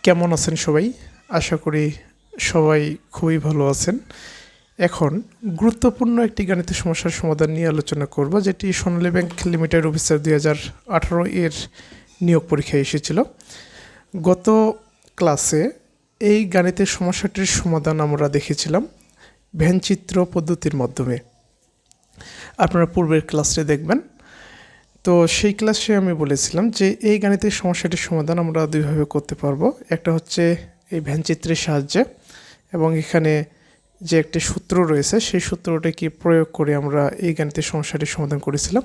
কেমন আছেন সবাই? আশা করি সবাই খুবই ভালো আছেন। এখন গুরুত্বপূর্ণ একটি গাণিতিক সমস্যার সমাধান নিয়ে আলোচনা করব, যেটি সোনালী ব্যাংক লিমিটেড অফিসার 2018 এর নিয়োগ পরীক্ষায় এসেছিল। গত ক্লাসে এই গাণিতিক সমস্যাটির সমাধান আমরা দেখেছিলাম ভেনচিত্র পদ্ধতির মাধ্যমে। আপনারা পূর্বের ক্লাসটি দেখবেন। তো সেই ক্লাসে আমি বলেছিলাম যে এই গাণিতিক সমস্যাটির সমাধান আমরা দুইভাবে করতে পারবো। একটা হচ্ছে এই ভ্যানচিত্রের সাহায্যে, এবং এখানে যে একটি সূত্র রয়েছে সেই সূত্রটাকে প্রয়োগ করে আমরা এই গাণিতিক সমস্যাটির সমাধান করেছিলাম।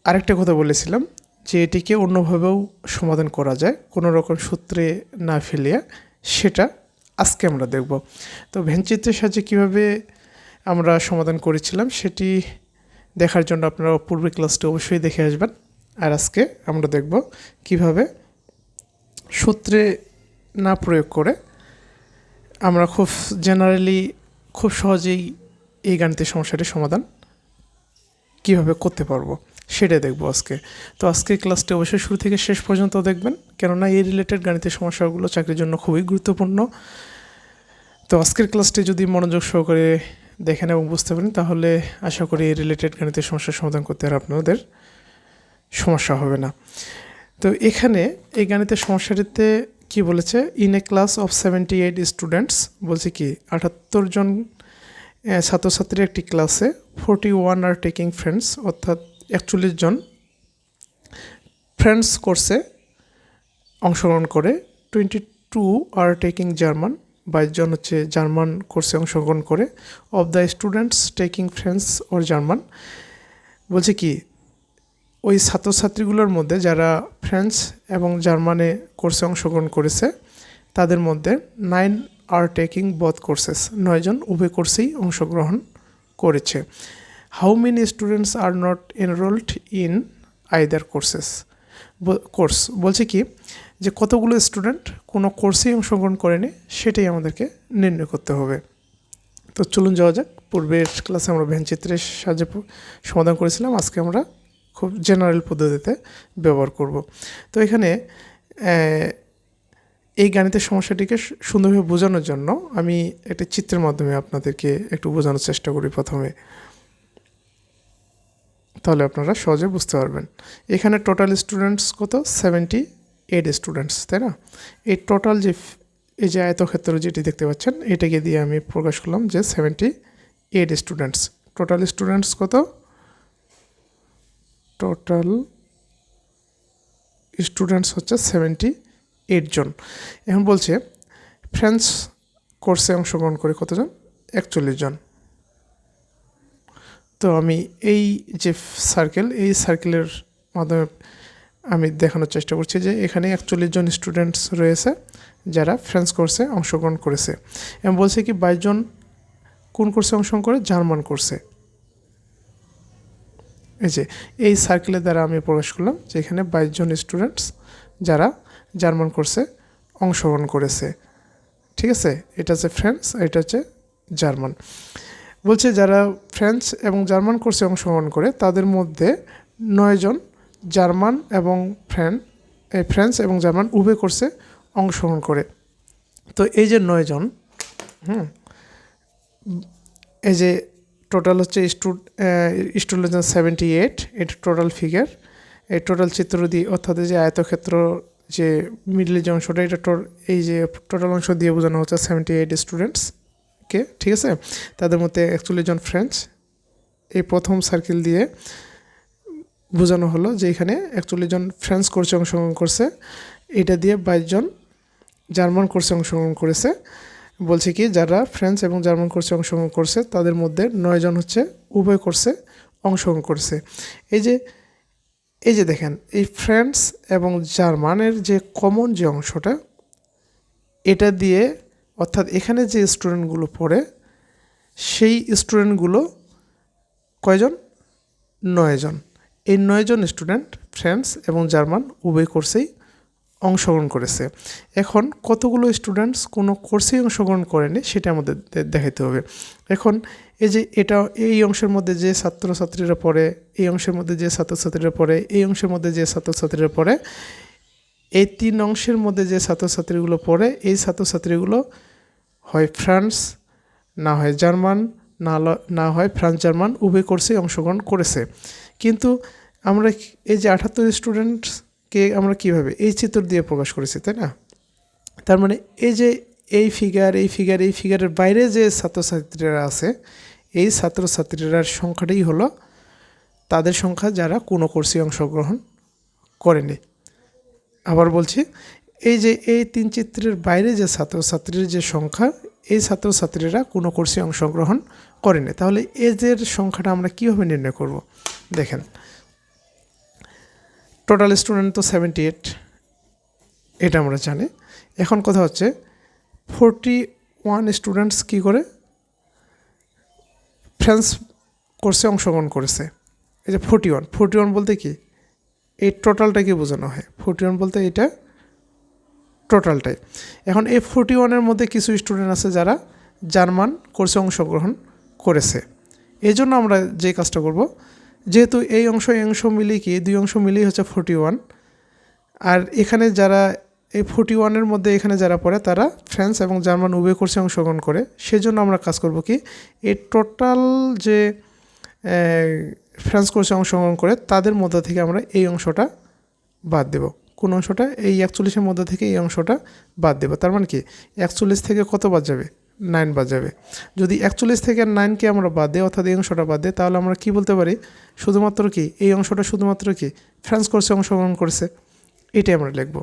আরেকটা কথা বলেছিলাম যে এটিকে অন্যভাবেও সমাধান করা যায় কোনো রকম সূত্রে না ফেলিয়ে, সেটা আজকে আমরা দেখব। তো ভ্যানচিত্রের সাহায্যে কীভাবে আমরা সমাধান করেছিলাম সেটি দেখার জন্য আপনারা পূর্বের ক্লাসটি অবশ্যই দেখে আসবেন। আর আজকে আমরা দেখব কিভাবে সূত্রে না প্রয়োগ করে আমরা খুব জেনারেলি খুব সহজেই এই গাণিতিক সমস্যাটির সমাধান কিভাবে করতে পারবো সেটা দেখব আজকে। তো আজকের ক্লাসটি অবশ্যই শুরু থেকে শেষ পর্যন্ত দেখবেন, কেননা এই রিলেটেড গাণিতিক সমস্যাগুলো চাকরির জন্য খুবই গুরুত্বপূর্ণ। তো আজকের ক্লাসটি যদি মনোযোগ সহকারে দেখেন এবং বুঝতে পারেন, তাহলে আশা করি এই রিলেটেড গাণিতিক সমস্যার সমাধান করতে আর আপনাদের সমস্যা হবে না। তো এখানে এই গাণিতিক সমস্যাটিতে কি বলেছে, in a class of 78 students, বলছে কি 78 জন ছাত্রছাত্রীর একটি ক্লাসে 41 আর টেকিং ফ্রেন্ডস, অর্থাৎ 41 জন ফ্রেন্ডস কোর্সে অংশগ্রহণ করে। 22 আর টেকিং জার্মান, 22 জন হচ্ছে জার্মান কোর্সে অংশগ্রহণ করে। Of the students taking French or German, বলছে কি ওই ছাত্রছাত্রীগুলোর মধ্যে যারা ফ্রেঞ্চ এবং জার্মানে কোর্সে অংশগ্রহণ করেছে তাদের মধ্যে 9 আর টেকিং বোথ কোর্সেস, 9 জন উভয় কোর্সেই অংশগ্রহণ করেছে। How many students are not enrolled in either course, বলছে কি যে কতগুলো স্টুডেন্ট কোনো কোর্সেই অংশগ্রহণ করেনি সেটাই আমাদেরকে নির্ণয় করতে হবে। তো চলুন যাওয়া যাক। পূর্বের ক্লাসে আমরা ভ্যানচিত্রের সাহায্যে সমাধান করেছিলাম, আজকে আমরা খুব জেনারেল পদ্ধতিতে ব্যবহার করব। তো এখানে এই গাণিতিক সমস্যাটিকে সুন্দরভাবে বোঝানোর জন্য আমি একটা চিত্রের মাধ্যমে আপনাদেরকে একটু বোঝানোর চেষ্টা করি প্রথমে, তাহলে আপনারা সহজে বুঝতে পারবেন। এখানে টোটাল স্টুডেন্টস কত, 78 স্টুডেন্টস, তাই না? এই টোটাল যে এই যে আয়তক্ষেত্র যেটি দেখতে পাচ্ছেন এটাকে দিয়ে আমি প্রকাশ করলাম যে 78 স্টুডেন্টস। টোটাল স্টুডেন্টস কত, টোটাল স্টুডেন্টস হচ্ছে 78 জন। এখন বলছে ফ্রেঞ্চ কোর্সে অংশগ্রহণ করে কতজন, 41 জন। তো আমি এই যে এই সার্কেলের মাধ্যমে আমি দেখানোর চেষ্টা করছি যে এখানে 41 জন স্টুডেন্টস রয়েছে যারা ফ্রেঞ্চ কোর্সে অংশগ্রহণ করেছে, এবং বলছে কি 22 জন কোন কোর্সে অংশগ্রহণ করে, জার্মান কোর্সে। এই যে এই সার্কেলের দ্বারা আমি প্রকাশ করলাম যে এখানে 22 জন স্টুডেন্টস যারা জার্মান কোর্সে অংশগ্রহণ করেছে, ঠিক আছে? এটা হচ্ছে ফ্রেঞ্চ, এটা হচ্ছে জার্মান। বলছে যারা ফ্রেঞ্চ এবং জার্মান কোর্সে অংশগ্রহণ করে তাদের মধ্যে 9 জন জার্মান এবং ফ্রেঞ্চ এবং জার্মান উভয় কোর্সে অংশগ্রহণ করে। তো এই যে 9 জন, এই যে টোটাল হচ্ছে স্টুডেন্ট 78, এটা টোটাল ফিগার। এই টোটাল চিত্র দিয়ে, অর্থাৎ এই যে আয়তক্ষেত্র যে মিডলের যে অংশটা, এটা এই যে টোটাল অংশ দিয়ে বোঝানো হচ্ছে 78 স্টুডেন্টসকে, ঠিক আছে? তাদের মধ্যে 41 জন ফ্রেঞ্চ, এই প্রথম সার্কেল দিয়ে বোঝানো হলো যে এখানে 41 জন ফ্রেঞ্চ কোর্সে অংশগ্রহণ করছে, এটা দিয়ে 22 জন জার্মান কোর্সে অংশগ্রহণ করেছে। বলছে কি যারা ফ্রেঞ্চ এবং জার্মান কোর্সে অংশগ্রহণ করছে তাদের মধ্যে 9 জন হচ্ছে উভয় কোর্সে অংশগ্রহণ করছে। এই যে দেখেন এই ফ্রেঞ্চ এবং জার্মানের যে কমন যে অংশটা, এটা দিয়ে অর্থাৎ এখানে যে স্টুডেন্টগুলো পড়ে সেই স্টুডেন্টগুলো কয়জন, 9 জন। এই 9 জন স্টুডেন্ট ফ্রেঞ্চ এবং জার্মান উভয় কোর্সেই অংশগ্রহণ করেছে। এখন কতগুলো স্টুডেন্টস কোনো কোর্সেই অংশগ্রহণ করেনি সেটা আমাদের দেখাতে হবে। এখন এই যে এটা এই অংশের মধ্যে যে ছাত্রছাত্রীরা পড়ে, এই অংশের মধ্যে যে ছাত্রছাত্রীরা পড়ে, এই অংশের মধ্যে যে ছাত্রছাত্রীরা পড়ে, এই 3 অংশের মধ্যে যে ছাত্রছাত্রীগুলো পড়ে এই ছাত্রছাত্রীগুলো হয় ফ্রান্স, না হয় জার্মান, না হয় ফ্রান্স জার্মান উভয় কোর্সে অংশগ্রহণ করেছে। কিন্তু আমরা এই যে 78 স্টুডেন্টকে আমরা কিভাবে এই চিত্র দিয়ে প্রকাশ করেছি, তাই না? তার মানে এই যে এই ফিগারের বাইরে যে ছাত্রছাত্রীরা আছে এই ছাত্রছাত্রীরার সংখ্যাটাই হলো তাদের সংখ্যা যারা কোনো কোর্সে অংশগ্রহণ করেনি। আবার বলছি, এই যে এই 3 চিত্রের বাইরে যে ছাত্রছাত্রীর যে সংখ্যা এই ছাত্রছাত্রীরা কোনো কোর্সে অংশগ্রহণ করেনি। তাহলে এদের সংখ্যাটা আমরা কীভাবে নির্ণয় করব? দেখেন, টোটাল স্টুডেন্ট তো 78, এটা আমরা জানি। এখন কথা হচ্ছে 41 স্টুডেন্টস কী করে ফ্রেঞ্চ কোর্সে অংশগ্রহণ করেছে। এই যে 41 বলতে কি এই টোটালটাকে বোঝানো হয়। 41 বলতে এটা টোটালটাই। এখন এই 41-এর মধ্যে কিছু স্টুডেন্ট আছে যারা জার্মান কোর্সে অংশগ্রহণ করেছে। এই জন্য আমরা যে কাজটা করব, যেহেতু এই অংশ মিলিয়ে কি 2 অংশ মিলিয়ে হচ্ছে 41, আর এখানে যারা এই 41-এর মধ্যে এখানে যারা পড়ে তারা ফ্রান্স এবং জার্মান উভয় কোর্সে অংশগ্রহণ করে। সেজন্য আমরা কাজ করব কি এই টোটাল যে ফ্রান্স কোর্সে অংশগ্রহণ করে তাদের মধ্যে থেকে আমরা এই অংশটা বাদ দেব। কোন অংশটা? এই 41-এর মধ্যে থেকে এই অংশটা বাদ দেব। তার মানে কি 41 থেকে কত বাদ যাবে? 9 বাদ যাবে। যদি 41 থেকে 9কে আমরা বাদ দিই, অর্থাৎ এই অংশটা বাদ দিই, তাহলে আমরা কি বলতে পারি শুধুমাত্র কি এই অংশটা শুধুমাত্র কি ফ্রান্স কোর্সে অংশগ্রহণ করেছে। এটাই আমরা লিখব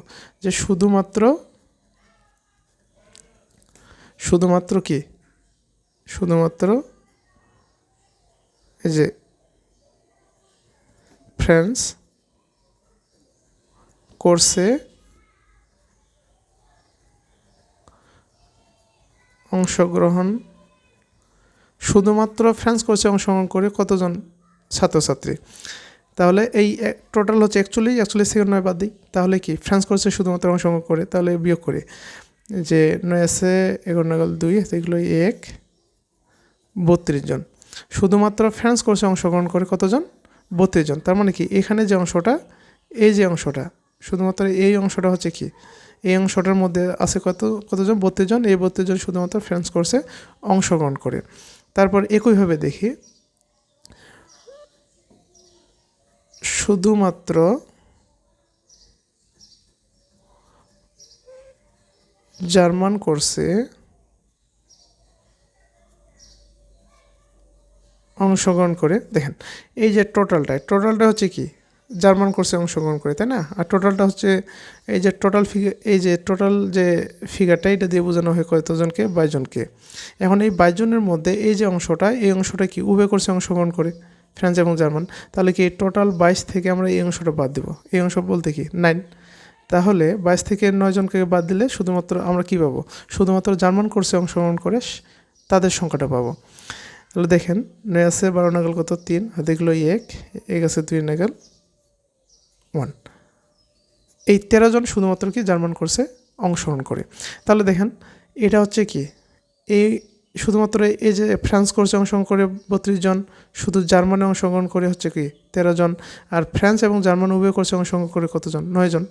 যে শুধুমাত্র কি শুধুমাত্র এই যে ফ্রান্স কোর্সে অংশগ্রহণ শুধুমাত্র ফ্রান্স কোর্সে অংশগ্রহণ করে কতজন ছাত্রছাত্রী? তাহলে এই টোটাল হচ্ছে 41 থেকে 9 বাদ দিই, তাহলে কি ফ্রান্স কোর্সে শুধুমাত্র অংশগ্রহণ করে, তাহলে বিয়োগ করে যে 9 আছে 11 2 এগুলো 1 32 জন। শুধুমাত্র ফ্রান্স কোর্সে অংশগ্রহণ করে কতজন? 32 জন। তার মানে কি এখানে যে অংশটা এই যে অংশটা শুধুমাত্র এই অংশটা হচ্ছে কি এই অংশটার মধ্যে আছে কতজন? 32 জন। এই 32 জন শুধুমাত্র ফ্রান্স কোর্সে অংশগ্রহণ করে। তারপর একইভাবে দেখি শুধুমাত্র জার্মান কোর্সে অংশগ্রহণ করে। দেখেন এই যে টোটালটা হচ্ছে কি জার্মান কোর্সে অংশগ্রহণ করে, তাই না? আর টোটালটা হচ্ছে এই যে টোটাল যে ফিগারটা এটা দিয়ে বোঝানো হয় কতজনকে? 22 জনকে। এখন এই 22 জনের মধ্যে এই যে অংশটা এই অংশটা কি উভয় কোর্সে অংশগ্রহণ করে ফ্রান্স এবং জার্মান। তাহলে কি টোটাল 22 থেকে আমরা এই অংশটা বাদ দেব। এই অংশ বলতে কি 9। তাহলে 22 থেকে 9 জনকে বাদ দিলে শুধুমাত্র আমরা কি পাবো? শুধুমাত্র জার্মান কোর্সে অংশগ্রহণ করে তাদের সংখ্যাটা পাবো। তাহলে দেখেন 9 আছে 12 নাগাল কত? 3, আর দেখলো 1 আছে 2 নাগাল 1। এই 13 জন শুধুমাত্র কি জার্মান কোর্সে অংশগ্রহণ করে। তাহলে দেখেন এটা হচ্ছে কি এই শুধুমাত্র এই যে ফ্রান্স কোর্সে অংশগ্রহণ করে 32 জন, শুধু জার্মানে অংশগ্রহণ করে হচ্ছে কি 13 জন, আর ফ্রান্স এবং জার্মান উভয় কোর্সে অংশগ্রহণ করে কতজন? 9 জন।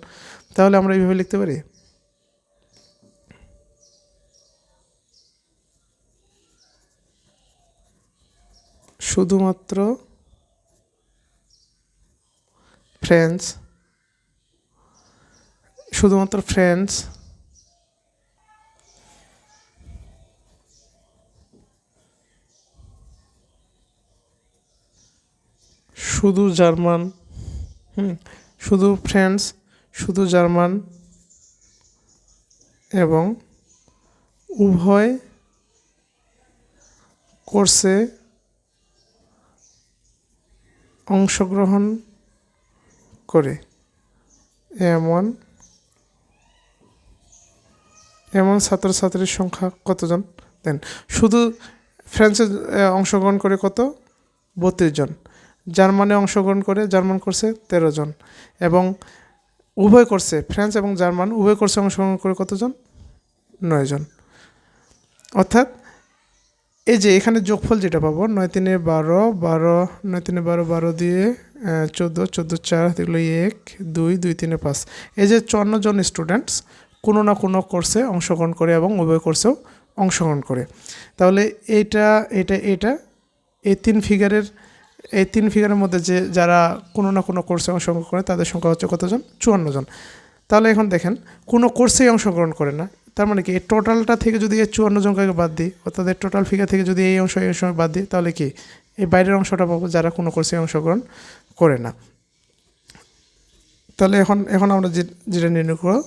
তাহলে আমরা এইভাবে লিখতে পারি শুধুমাত্র ফ্রান্স শুধু জার্মান শুধু ফ্রান্স শুধু জার্মান এবং উভয় কোর্সে অংশগ্রহণ করে এমন ছাত্রছাত্রীর সংখ্যা কতজন? দেন শুধু ফ্রান্সে অংশগ্রহণ করে কত? 32 জন। জার্মানে অংশগ্রহণ করে জার্মান কোর্সে 13 জন, এবং উভয় কোর্সে ফ্রান্স এবং জার্মান উভয় কোর্সে অংশগ্রহণ করে কতজন? 9 জন। অর্থাৎ এই যে এখানে যোগফল যেটা পাবো 9 3 12 12 9 3 12 12 দিয়ে 14, 14 4 হাতে গেলো 1 2 2 3 5। এই যে 54 জন স্টুডেন্টস কোনো না কোনো কোর্সে অংশগ্রহণ করে এবং উভয় কোর্সেও অংশগ্রহণ করে। তাহলে এটা এই তিন ফিগারের মধ্যে যে যারা কোনো না কোনো কোর্সে অংশগ্রহণ করে তাদের সংখ্যা হচ্ছে কতজন? 54 জন। তাহলে এখন দেখেন কোনো কোর্সেই অংশগ্রহণ করে না, তার মানে কি এই টোটালটা থেকে যদি এই 54 জনকে বাদ দিই, অর্থাৎ টোটাল ফিগার থেকে যদি এই অংশ বাদ দিই, তাহলে কি এই বাইরের অংশটা পাবো যারা কোনো কোর্সে অংশগ্রহণ করে না। তাহলে এখন আমরা যেটা নির্ণয় করব,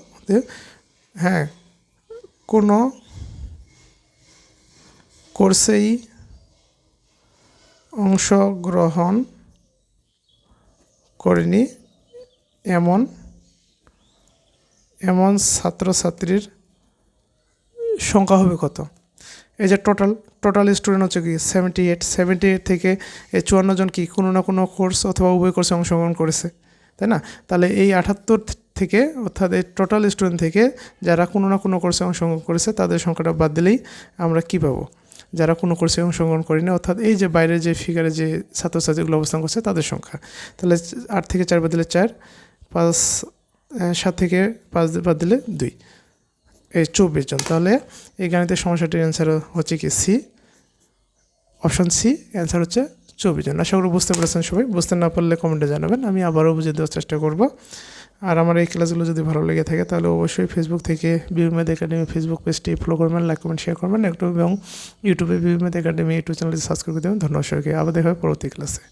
হ্যাঁ, কোনো কোর্সেই অংশগ্রহণ করেনি এমন ছাত্রছাত্রীর সংখ্যা হবে কত? এই যে টোটাল স্টুডেন্ট হচ্ছে কি 78 থেকে এই 54 জন কি কোনো না কোনো কোর্স অথবা উভয় কোর্সে অংশগ্রহণ করেছে, তাই না? তাহলে এই 78 থেকে, অর্থাৎ এই টোটাল স্টুডেন্ট থেকে যারা কোনো না কোনো কোর্সে অংশগ্রহণ করেছে তাদের সংখ্যাটা বাদ দিলেই আমরা কি পাবো? যারা কোনো কোর্সে অংশগ্রহণ করেনি, অর্থাৎ এই যে বাইরে যে ফিগারে যে ছাত্রছাত্রীগুলো অবস্থান করছে তাদের সংখ্যা। তাহলে 8 থেকে 4 বাদ দিলে 4, 5 7 থেকে 5 বাদ দিলে 2, এই 24 জন। তাহলে এই গাণিতিক সমস্যাটির অ্যান্সার হচ্ছে কি সি, অপশন সি, অ্যান্সার হচ্ছে 24 জন। আশা করি বুঝতে পেরেছেন সবাই। বুঝতে না পারলে কমেন্টে জানাবেন, আমি আবারও বুঝিয়ে দেওয়ার চেষ্টা করব। আর আমার এই ক্লাসগুলো যদি ভালো লেগে থাকে তাহলে অবশ্যই ফেসবুক থেকে বিবি ম্যাথ একাডেমি ফেসবুক পেজটি ফলো করবেন, লাইক কমেন্ট শেয়ার করবেন একটু, এবং ইউটিউবে বিবি ম্যাথ একাডেমি ইউটিউব চ্যানেলটি সাবস্ক্রাইব করে দেবেন। ধন্যবাদ সবাইকে। আবার দেখা হবে পরবর্তী ক্লাসে।